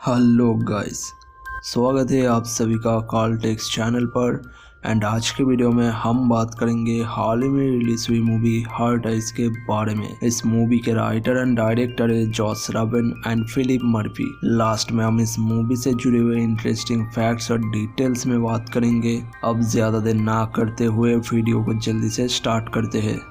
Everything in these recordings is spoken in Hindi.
हेलो गाइस, स्वागत है आप सभी का कॉलटेक्स चैनल पर। एंड आज के वीडियो में हम बात करेंगे हाल ही में रिलीज हुई मूवी हार्ट आइज के बारे में। इस मूवी के राइटर एंड डायरेक्टर है Joss Whedon and Philip Murphy. Last में हम इस मूवी से जुड़े हुए इंटरेस्टिंग फैक्ट्स और डिटेल्स में बात करेंगे। अब ज्यादा देर ना करते हुए वीडियो को जल्दी से स्टार्ट करते हैं।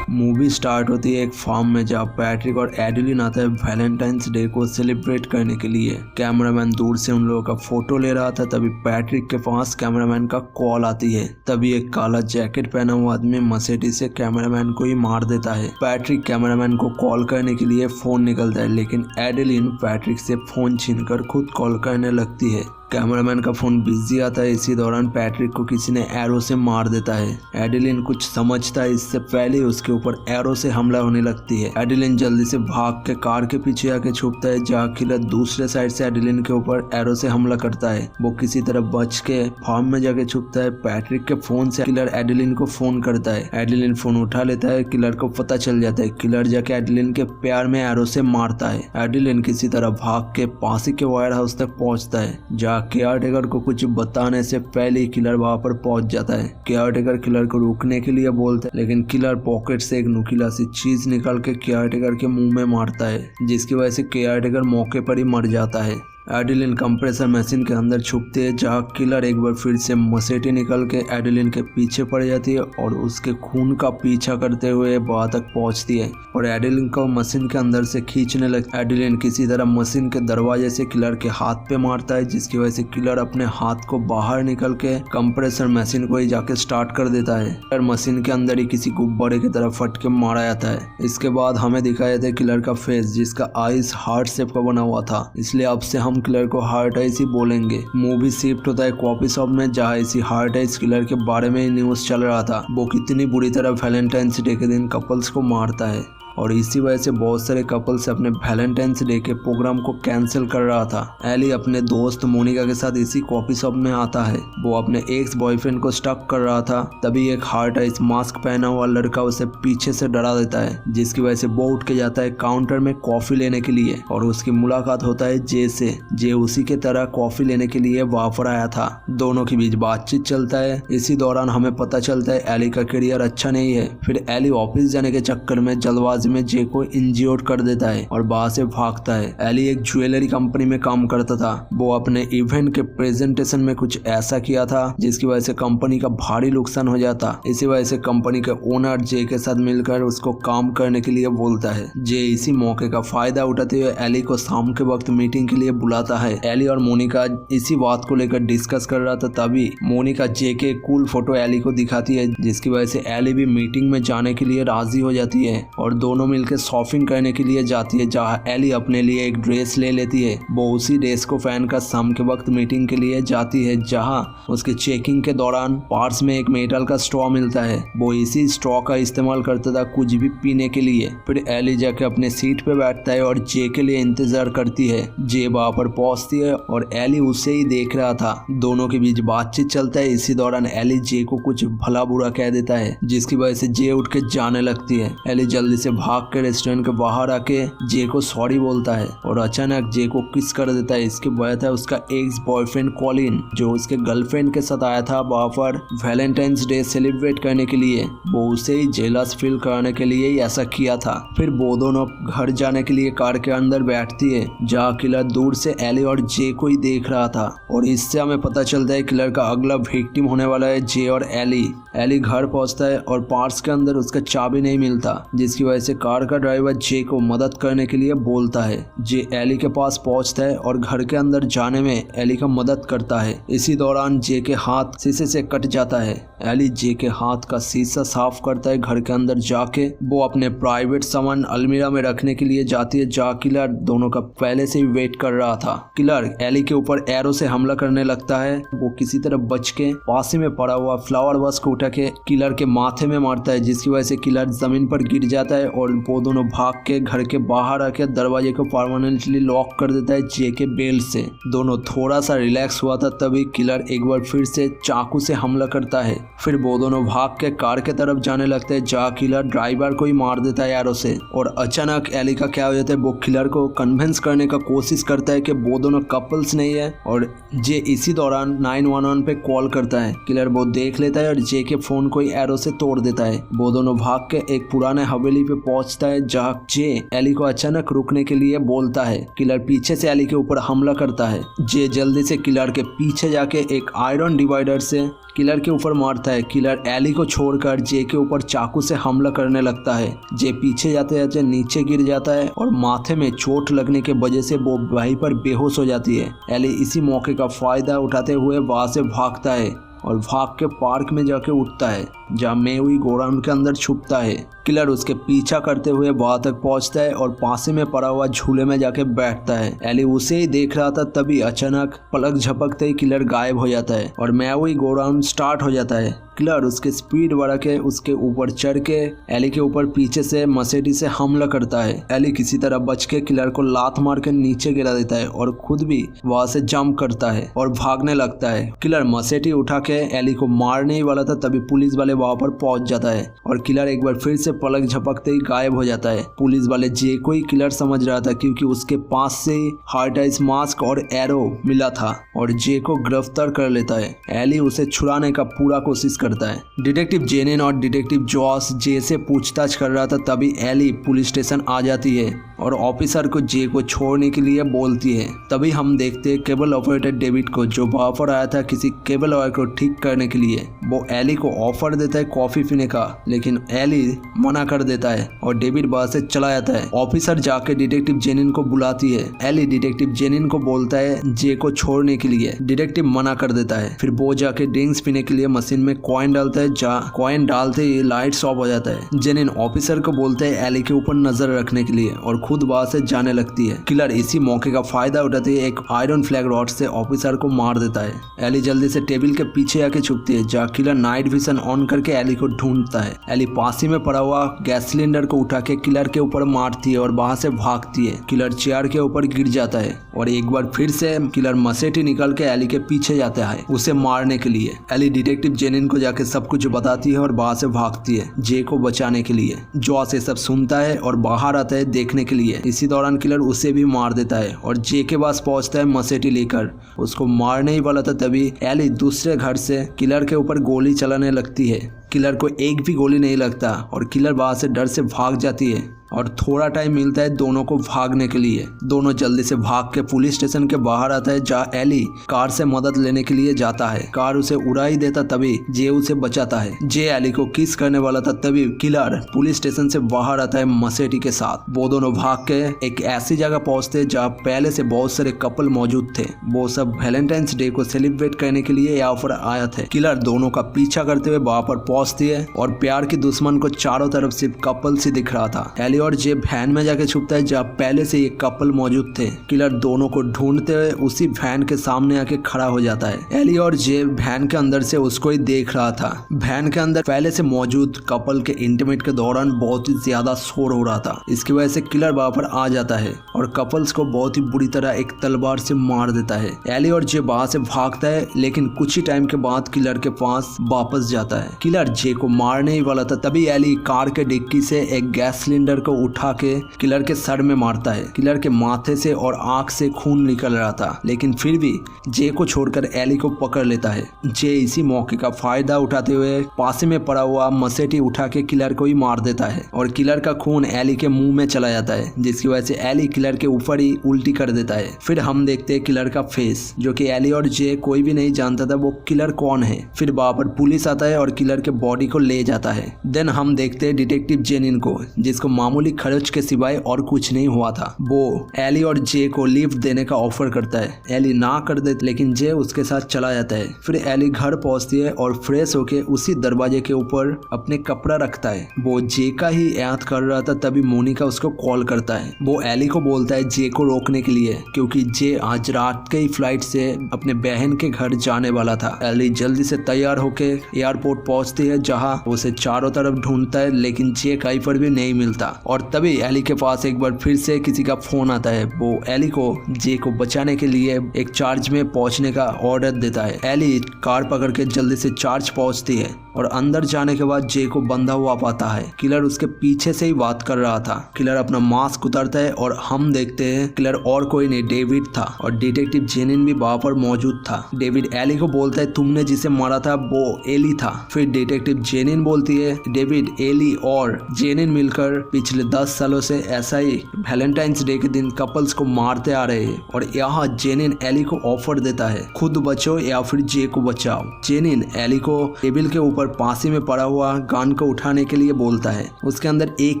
मूवी स्टार्ट होती है एक फार्म में जहाँ पैट्रिक और एडिलिन आता है वैलेंटाइंस डे को सेलिब्रेट करने के लिए। कैमरामैन दूर से उन लोगों का फोटो ले रहा था, तभी पैट्रिक के पास कैमरामैन का कॉल आती है। तभी एक काला जैकेट पहना हुआ आदमी मसेटी से कैमरामैन को ही मार देता है। पैट्रिक कैमरामैन को कॉल करने के लिए फोन निकलता है, लेकिन एडिलिन पैट्रिक से फोन छीनकर खुद कॉल करने लगती है। कैमरामैन का फोन बिजी आता है। इसी दौरान पैट्रिक को किसी ने एरो से मार देता है। एडिलिन कुछ समझता है इससे पहले उसके ऊपर एरो से हमला होने लगती है। एडिलिन जल्दी से भाग के कार के पीछे आके छुपता है, जहाँ किलर दूसरे साइड से एडिलिन के ऊपर एरो से हमला करता है। वो किसी तरह बच के फार्म में जाके छुपता है। पैट्रिक के फोन से किलर एडिलिन को फोन करता है। एडिलिन फोन उठा लेता है। किलर को पता चल जाता है। किलर जाके एडिलिन के पैर में एरो से मारता है। एडिलिन किसी तरह भाग के पास ही के वायर हाउस तक पहुंचता है, जहाँ केयरटेकर को कुछ बताने से पहले ही किलर वहां पर पहुंच जाता है। केयरटेकर किलर को रोकने के लिए बोलता है, लेकिन किलर पॉकेट से एक नुकीला सी चीज निकाल के केयरटेकर के मुंह में मारता है, जिसकी वजह से केयरटेकर मौके पर ही मर जाता है। एडिलिन कंप्रेसर मशीन के अंदर छुपती है, जहाँ किलर एक बार फिर से मसेटी निकल के एडिलिन के पीछे पड़ जाती है और उसके खून का पीछा करते हुए वहां तक पहुंचती है और एडिलिन को मशीन के अंदर से खींचने लगती है। एडिलिन किसी तरह मशीन के दरवाजे से किलर के हाथ पे मारता है, जिसकी वजह से किलर अपने हाथ को बाहर निकल के कंप्रेसर मशीन को ही जाके स्टार्ट कर देता है। किलर मशीन के अंदर ही किसी गुब्बारे की तरह फट के मारा जाता है। इसके बाद हमें दिखाया जाता है किलर का फेस, जिसका आइस हार्ट शेप का बना हुआ था, इसलिए अब से हम किलर को हार्ट आइस ही बोलेंगे। मूवी शिफ्ट होता है कॉफी शॉप में, जहाँ इसी हार्ट आइस किलर के बारे में न्यूज चल रहा था। वो कितनी बुरी तरह वैलेंटाइंस डे के दिन कपल्स को मारता है और इसी वजह से बहुत सारे कपल्स अपने वैलेंटाइंस डे के प्रोग्राम को कैंसिल कर रहा था। एली अपने दोस्त मोनिका के साथ इसी कॉफी शॉप में आता है। वो अपने एक्स बॉयफ्रेंड को स्टॉक कर रहा था, तभी एक हार्ट आइस मास्क पहना हुआ लड़का उसे पीछे से डरा देता है, जिसकी वजह से वो उठ के जाता है काउंटर में कॉफी लेने के लिए और उसकी मुलाकात होता है जे से। जे उसी के तरह कॉफी लेने के लिए वहां पर आया था। दोनों के बीच बातचीत चलता है। इसी दौरान हमें पता चलता है एली का करियर अच्छा नहीं है। फिर एली ऑफिस जाने के चक्कर में जल्दबाजी में जे को इंज्योर कर देता है और वहां से भागता है। एली एक ज्वेलरी कंपनी में काम करता था। वो अपने इवेंट के प्रेजेंटेशन में कुछ ऐसा किया था जिसकी वजह से कंपनी का भारी नुकसान हो जाता। इसी वजह से कंपनी के ओनर जे के साथ मिलकर उसको काम करने के लिए बोलता है। जे इसी मौके का फायदा उठाते हुए एली को शाम के वक्त मीटिंग के लिए बुलाता है। एली और मोनिका इसी बात को लेकर डिस्कस कर रहा था, तभी मोनिका जे के कूल फोटो एली को दिखाती है, जिसकी वजह से एली भी मीटिंग में जाने के लिए राजी हो जाती है और दोनों मिलकर शॉपिंग करने के लिए जाती है, जहाँ एली अपने लिए एक ड्रेस ले लेती है। वो उसी ड्रेस को पहनकर शाम के वक्त मीटिंग के लिए जाती है, जहाँ उसके चेकिंग के दौरान पार्स में एक मेटल का स्ट्रॉ मिलता है। वो इसी स्ट्रॉ का इस्तेमाल करता था कुछ भी पीने के लिए। फिर एली जाके अपने सीट पे बैठता है और जे के लिए इंतजार करती है। जे वहां पर पहुंचती है और एली उसे ही देख रहा था। दोनों के बीच बातचीत चलता है। इसी दौरान एली जे को कुछ भला बुरा कह देता है, जिसकी वजह से जे उठ के जाने लगती है। एली जल्दी से भाग के रेस्टोरेंट के बाहर आके जे को सॉरी बोलता है और अचानक जे को किस कर देता है। इसके वजह था उसका एक्स बॉयफ्रेंड कॉलिन, जो उसके गर्लफ्रेंड के साथ आया था वहां पर वैलेंटाइंस डे सेलिब्रेट करने के लिए। वो उसे ही जेलस फील कराने के लिए ही ऐसा किया था। फिर वो दोनों घर जाने के लिए कार के अंदर बैठती है, जहाँ किलर दूर से एली और जे को ही देख रहा था और इससे हमें पता चलता है किलर का अगला विक्टिम होने वाला है जे और एली। एली घर पहुंचता है और पार्स के अंदर उसका चाबी नहीं मिलता, जिसकी वजह से कार का ड्राइवर जे को मदद करने के लिए बोलता है। जे एली के पास पहुंचता है और घर के अंदर जाने में एली का मदद करता है। इसी दौरान जे के हाथ शीशे से कट जाता है। एली जे के हाथ का शीशा साफ करता है। घर के अंदर जाके वो अपने प्राइवेट सामान अलमीरा में रखने के लिए जाती है, जहाँ किलर दोनों का पहले से ही वेट कर रहा था। किलर एली के ऊपर एरो से हमला करने लगता है। वो किसी तरह बच के पास ही में पड़ा हुआ फ्लावर वास को उठा के किलर के माथे में मारता है, जिसकी वजह से किलर जमीन पर गिर जाता है और वो दोनों भाग के घर के बाहर आके दरवाजे को परमानेंटली लॉक कर देता है जे के बेल्ट से। दोनों थोड़ा सा रिलैक्स हुआ था, तभी किलर एक बार फिर से चाकू से हमला करता है। फिर वो दोनों भाग के कार के तरफ जाने लगते हैं जहाँ किलर ड्राइवर को ही मार देता है एरो से। और अचानक एली का क्या हो जाता है, वो किलर को कन्विंस करने का कोशिश करता है कि वो दोनों कपल्स नहीं है और जे इसी दौरान 911 पे कॉल करता है। किलर वो देख लेता है और जे के फोन को ही एरो से तोड़ देता है। वो दोनों भाग के एक पुराने हवेली पे पहुंचता है जहाँ जे एली को अचानक रुकने के लिए बोलता है। किलर पीछे से एली के ऊपर हमला करता है। जे जल्दी से किलर के पीछे जाके एक आयरन डिवाइडर से किलर के ऊपर मारता है। किलर एली को छोड़कर जे के ऊपर चाकू से हमला करने लगता है। जे पीछे जाते जाते नीचे गिर जाता है और माथे में चोट लगने के वजह से वो वहीं पर बेहोश हो जाती है। एली इसी मौके का फायदा उठाते हुए वहां से भागता है और भाग के पार्क में जाके उठता है जहाँ मेवी गोडाउन के अंदर छुपता है। किलर उसके पीछा करते हुए वहां तक पहुंचता है और पासे में पड़ा हुआ झूले में जाके बैठता है। एली उसे ही देख रहा था, तभी अचानक पलक झपकते ही किलर गायब हो जाता है और मेवी गोडाउन स्टार्ट हो जाता है। किलर उसके स्पीड बढ़ा के उसके ऊपर चढ़ के एली के ऊपर पीछे से मसेटी से हमला करता है। एली किसी तरह बच के किलर को लात मार के नीचे गिरा देता है और खुद भी वहां से जंप करता है और भागने लगता है। किलर मसेटी उठा के एली को मारने ही वाला था, तभी पुलिस वाले वहां पर पहुंच जाता है और किलर एक बार फिर से पलक झपकते ही गायब हो जाता है। पुलिस वाले जे को ही किलर समझ रहा था क्योंकि उसके पास से हार्ट आइस मास्क और एरो मिला था और जे को गिरफ्तार कर लेता है। एली उसे छुड़ाने का पूरा कोशिश करता है। डिटेक्टिव जेनिन और डिटेक्टिव जॉस जे से पूछताछ कर रहा था, तभी एली पुलिस स्टेशन आ जाती है और ऑफिसर को जे को छोड़ने के लिए बोलती है। तभी हम देखते हैं केबल ऑपरेटर डेविड को, जो वहां पर आया था किसी केबल वायर को ठीक करने के लिए। वो एली को ऑफर देता है कॉफी पीने का, लेकिन एली मना कर देता है और डेविड वहां से चला जाता है। ऑफिसर जाके डिटेक्टिव जेनिन को बुलाती है। एली डिटेक्टिव जेनिन को बोलता है जे को छोड़ने के लिए, डिटेक्टिव मना कर देता है। फिर वो जाके ड्रिंक्स पीने के लिए मशीन में कॉइन डालता है, जहाँ कॉइन डालते ही लाइट्स ऑफ हो जाता है। जेनिन ऑफिसर को बोलता है एली के ऊपर नजर रखने के लिए और खुद वहां से जाने लगती है। किलर इसी मौके का फायदा उठाते हुए एक आयरन फ्लैग रॉड से ऑफिसर को मार देता है। एली जल्दी से टेबल के पीछे आके छुपती है जहाँ किलर नाइट विजन ऑन करके एली को ढूंढता है। एली पास ही में पड़ा हुआ गैस सिलेंडर को उठा के किलर के ऊपर मारती है और वहां से भागती है। किलर चेयर के ऊपर गिर जाता है और एक बार फिर से किलर मसेटी निकल के एली के पीछे जाता है उसे मारने के लिए। एली डिटेक्टिव जेनिन को जाके सब कुछ बताती है और वहां से भागती है जे को बचाने के लिए। जॉस ये सब सुनता है और बाहर आता है देखने के लिए। इसी दौरान किलर उसे भी मार देता है और जे के पास पहुंचता है मसेटी लेकर। उसको मारने ही वाला था, तभी एली दूसरे घर से किलर के ऊपर गोली चलाने लगती है। किलर को एक भी गोली नहीं लगता और किलर वहां से डर से भाग जाती है और थोड़ा टाइम मिलता है दोनों को भागने के लिए। दोनों जल्दी से भाग के पुलिस स्टेशन के बाहर आता है जहाँ एली कार से मदद लेने के लिए जाता है। कार उसे उड़ा ही देता, तभी जे उसे बचाता है। जे एली को किस करने वाला था, तभी किलर पुलिस स्टेशन से बाहर आता है मसेटी के साथ। वो दोनों भाग के एक ऐसी जगह पहुंचते हैं जहाँ पहले से बहुत सारे कपल मौजूद थे। वो सब वैलेंटाइंस डे को सेलिब्रेट करने के लिए यहाँ पर आए थे। किलर दोनों का पीछा करते हुए वहां पर पहुंचती है और प्यार की दुश्मन को चारों तरफ सिर्फ कपल से दिख रहा था। एली और जे वैन में जाके छुपता है जहाँ पहले से ये कपल मौजूद थे। किलर दोनों को ढूंढते हुए उसी वैन के सामने आके खड़ा हो जाता है। एली और जे वैन के अंदर से उसको ही देख रहा था। वैन के अंदर पहले से मौजूद कपल के इंटीमेट के दौरान बहुत ही ज्यादा शोर हो रहा था। इसकी वजह से किलर वहां पर आ जाता है और कपल्स को बहुत ही बुरी तरह एक तलवार से मार देता है। एली और जे वहां से भागता है, लेकिन कुछ ही टाइम के बाद किलर के पास वापस जाता है। किलर जे को मारने ही वाला था, तभी एली कार के डिक्की से एक गैस सिलेंडर को उठा के किलर के सर में मारता है। किलर के माथे से और आंख से खून निकल रहा था, लेकिन फिर भी जे को छोड़कर एली को पकड़ लेता है। जे इसी मौके का फायदा उठाते हुए पास में पड़ा हुआ मसेटी उठा के किलर को ही मार देता है और किलर का खून एली के मुंह में चला जाता है, जिसकी वजह से एली किलर के ऊपर ही उल्टी कर देता है। फिर हम देखते हैं किलर का फेस, जो कि एली और जे कोई भी नहीं जानता था वो किलर कौन है। फिर वहां पर पुलिस आता है और किलर के बॉडी को ले जाता है। देन हम देखते हैं डिटेक्टिव जेनिन को, जिसको मामूली खर्च के सिवाय और कुछ नहीं हुआ था। वो एली और जे को लिफ्ट देने का ऑफर करता है। एली ना कर दे, लेकिन जे उसके साथ चला जाता है। फिर एली घर पहुंचती है और फ्रेश होके उसी दरवाजे के ऊपर अपने कपड़ा रखता है। वो जे का ही याद कर रहा था, तभी मोनिका उसको कॉल करता है। वो एली को बोलता है जे को रोकने के लिए, क्योंकि जे आज रात के ही फ्लाइट से अपने बहन के घर जाने वाला था। एली जल्दी से तैयार होके एयरपोर्ट पहुंचती है, जहाँ उसे चारों तरफ ढूंढता है, लेकिन जे कहीं पर भी नहीं मिलता। और तभी एली के पास एक बार फिर से किसी का फोन आता है। वो एली को जे को बचाने के लिए एक चार्ज में पहुंचने का ऑर्डर देता है। एली कार पकड़ के जल्दी से चार्ज पहुंचती है और अंदर जाने के बाद जे को बंधा हुआ पाता है। किलर उसके पीछे से ही बात कर रहा था। किलर अपना मास्क उतारता है और हम देखते हैं किलर और कोई नहीं डेविड था और डिटेक्टिव जेनिन भी वहां पर मौजूद था। डेविड एली को बोलता है तुमने जिसे मारा था वो एली था। फिर डिटेक्टिव जेनिन बोलती है डेविड, एली और जेनिन मिलकर पिछले 10 सालों से ऐसा ही वैलेंटाइंस डे के दिन कपल्स को मारते आ रहे हैं और यहाँ जेनिन एली को ऑफर देता है खुद बचो या फिर जे को बचाओ। जेनिन एली को टेबल के ऊपर पासी में पड़ा हुआ गन को उठाने के लिए बोलता है। उसके अंदर एक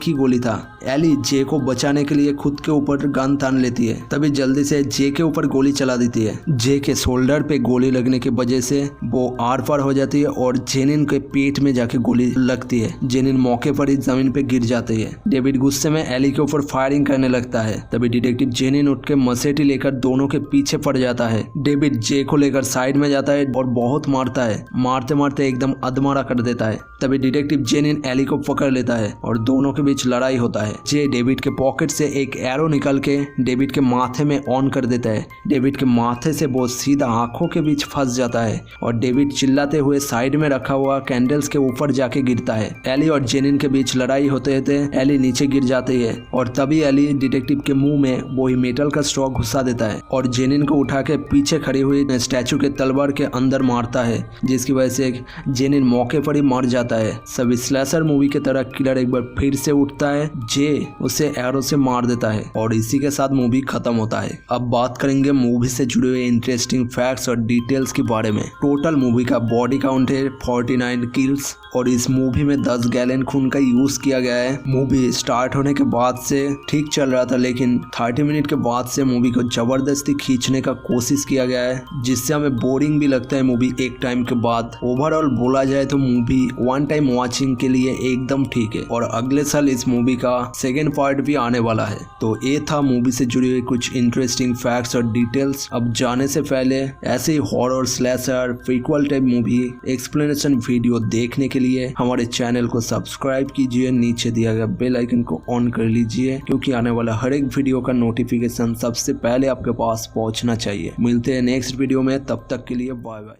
ही गोली था। एली जे को बचाने के लिए खुद के ऊपर गन तान लेती है, तभी जल्दी से जे के ऊपर गोली चला देती है। जे के शोल्डर पे गोली लगने की वजह से वो आर पार हो जाती है और जेनिन के पेट में जाके गोली लगती है। जेनिन मौके पर ही जमीन पे गिर जाती है। डेविड गुस्से में एली के ऊपर फायरिंग करने लगता है, तभी डिटेक्टिव जेनिन उठ के मसेटी लेकर दोनों के पीछे पड़ जाता है। डेविड जे को लेकर साइड में जाता है और बहुत मारता है, मारते मारते एकदम अधमरा कर देता है। तभी डिटेक्टिव जेनिन एली को पकड़ लेता है और दोनों के बीच लड़ाई होता है। जे डेविड के पॉकेट से एक एरो निकाल के डेविड के माथे में ऑन कर देता है। डेविड के माथे से वो सीधा आंखों के बीच फंस जाता है और डेविड चिल्लाते हुए साइड में रखा हुआ कैंडल्स के ऊपर जाके गिरता है। एली और जेनिन के बीच लड़ाई होते होते एली नीचे गिर जाती है और तभी एली डिटेक्टिव के मुंह में वही मेटल का स्ट्रॉ घुसा देता है और जेनिन को उठा के पीछे खड़ी हुई स्टैचू के तलवार के अंदर मारता है, जिसकी वजह से जेनिन मौके पर ही मर जाता है। सभी स्लैशर मूवी की तरह किलर एक बार फिर से उठता है, जे उसे एरो से मार देता है और इसी के साथ मूवी खत्म होता है। अब बात करेंगे मूवी से जुड़े हुए इंटरेस्टिंग फैक्ट्स और डिटेल्स के बारे में। टोटल मूवी का बॉडी काउंट है 49 किल्स और इस मूवी में 10 गैलन खून का यूज किया गया है। मूवी स्टार्ट होने के बाद से ठीक चल रहा था, लेकिन 30 मिनट के बाद से मूवी को जबरदस्ती खींचने का कोशिश किया गया है, जिससे हमें बोरिंग भी लगता है मूवी एक टाइम के बाद। ओवरऑल बोला जाए तो मूवी वन टाइम वॉचिंग के लिए एकदम ठीक है और अगले साल इस मूवी का सेकेंड पार्ट भी आने वाला है। तो ये था मूवी से जुड़ी हुई कुछ इंटरेस्टिंग फैक्ट्स और डिटेल्स। अब जाने से पहले ऐसे ही horror, slasher, prequel type movie explanation video देखने के लिए हमारे चैनल को सब्सक्राइब कीजिए, नीचे दिया गया बेल आइकन को ऑन कर लीजिए, क्योंकि आने वाला हर एक वीडियो का नोटिफिकेशन सबसे पहले आपके पास पहुंचना चाहिए। मिलते हैं नेक्स्ट वीडियो में, तब तक के लिए बाय बाय।